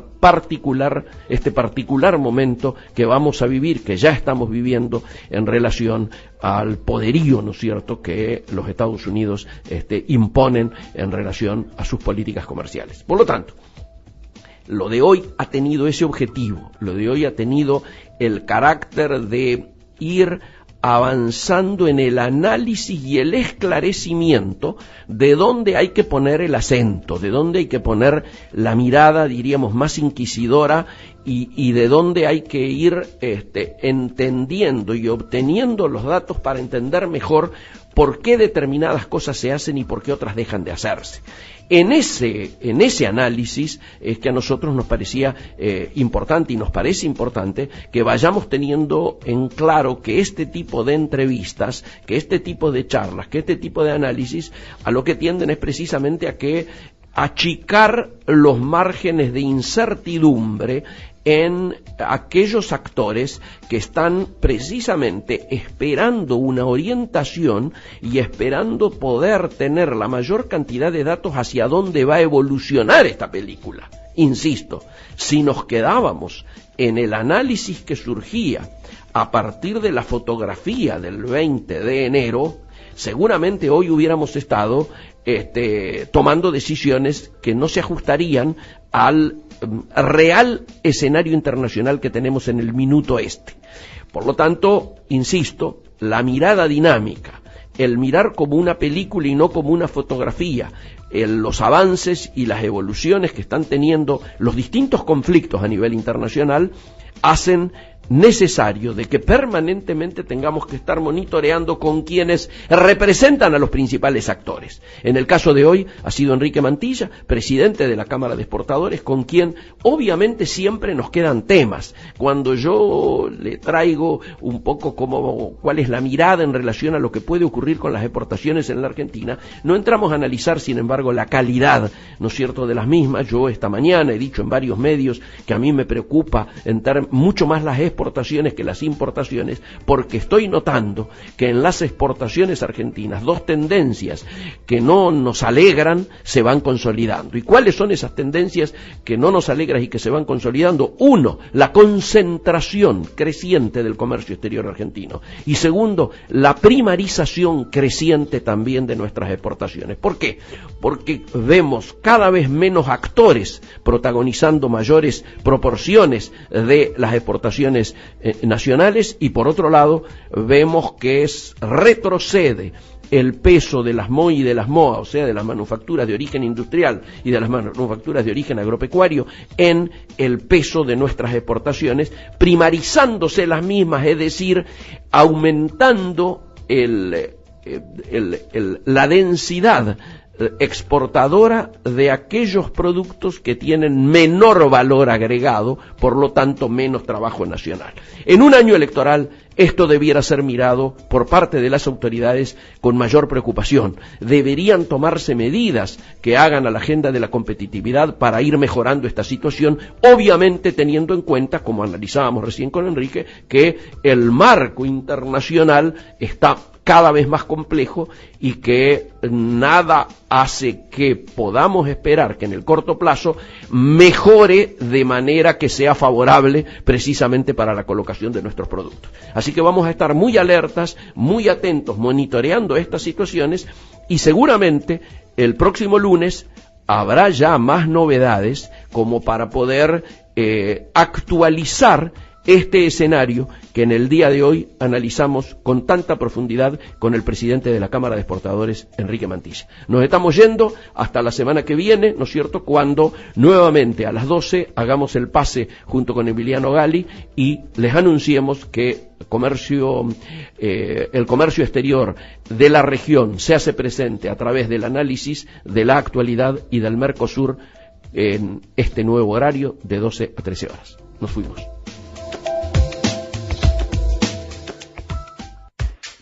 particular momento que vamos a vivir, que ya estamos viviendo en relación al poderío, ¿no es cierto?, que los Estados Unidos imponen en relación a sus políticas comerciales. Por lo tanto, lo de hoy ha tenido ese objetivo, lo de hoy ha tenido el carácter de ir avanzando en el análisis y el esclarecimiento de dónde hay que poner el acento, de dónde hay que poner la mirada, diríamos, más inquisidora y de dónde hay que ir entendiendo y obteniendo los datos para entender mejor por qué determinadas cosas se hacen y por qué otras dejan de hacerse. En ese análisis es que a nosotros nos parecía importante y nos parece importante que vayamos teniendo en claro que este tipo de entrevistas, que este tipo de charlas, que este tipo de análisis a lo que tienden es precisamente a que achicar los márgenes de incertidumbre en aquellos actores que están precisamente esperando una orientación y esperando poder tener la mayor cantidad de datos hacia dónde va a evolucionar esta película. Insisto, si nos quedábamos en el análisis que surgía a partir de la fotografía del 20 de enero, seguramente hoy hubiéramos estado tomando decisiones que no se ajustarían al real escenario internacional que tenemos en el minuto este. Por lo tanto, insisto, la mirada dinámica, el mirar como una película y no como una fotografía, los avances y las evoluciones que están teniendo los distintos conflictos a nivel internacional, hacen necesario de que permanentemente tengamos que estar monitoreando con quienes representan a los principales actores. En el caso de hoy ha sido Enrique Mantilla, presidente de la Cámara de Exportadores, con quien obviamente siempre nos quedan temas. Cuando yo le traigo un poco cuál es la mirada en relación a lo que puede ocurrir con las exportaciones en la Argentina, no entramos a analizar, sin embargo, la calidad, ¿no es cierto?, de las mismas. Yo esta mañana he dicho en varios medios que a mí me preocupa mucho más las exportaciones que las importaciones, porque estoy notando que en las exportaciones argentinas dos tendencias que no nos alegran se van consolidando. ¿Y cuáles son esas tendencias que no nos alegran y que se van consolidando? Uno, la concentración creciente del comercio exterior argentino, y segundo, la primarización creciente también de nuestras exportaciones. ¿Por qué? Porque vemos cada vez menos actores protagonizando mayores proporciones de las exportaciones nacionales, y por otro lado vemos que retrocede el peso de las MOI y de las MOA, o sea, de las manufacturas de origen industrial y de las manufacturas de origen agropecuario, en el peso de nuestras exportaciones, primarizándose las mismas, es decir, aumentando la densidad exportadora de aquellos productos que tienen menor valor agregado, por lo tanto menos trabajo nacional. En un año electoral esto debiera ser mirado por parte de las autoridades con mayor preocupación. Deberían tomarse medidas que hagan a la agenda de la competitividad para ir mejorando esta situación, obviamente teniendo en cuenta, como analizábamos recién con Enrique, que el marco internacional está cada vez más complejo y que nada hace que podamos esperar que en el corto plazo mejore de manera que sea favorable precisamente para la colocación de nuestros productos. Así que vamos a estar muy alertas, muy atentos, monitoreando estas situaciones, y seguramente el próximo lunes habrá ya más novedades como para poder actualizar este escenario que en el día de hoy analizamos con tanta profundidad con el presidente de la Cámara de Exportadores, Enrique Mantilla. Nos estamos yendo hasta la semana que viene, ¿no es cierto?, cuando nuevamente a las 12 hagamos el pase junto con Emiliano Gali y les anunciemos que el comercio exterior de la región se hace presente a través del análisis de la actualidad y del Mercosur en este nuevo horario de 12 a 13 horas. Nos fuimos.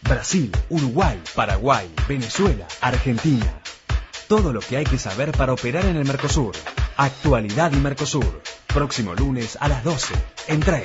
Brasil, Uruguay, Paraguay, Venezuela, Argentina. Todo lo que hay que saber para operar en el Mercosur. Actualidad y Mercosur. Próximo lunes a las 12 en Trade.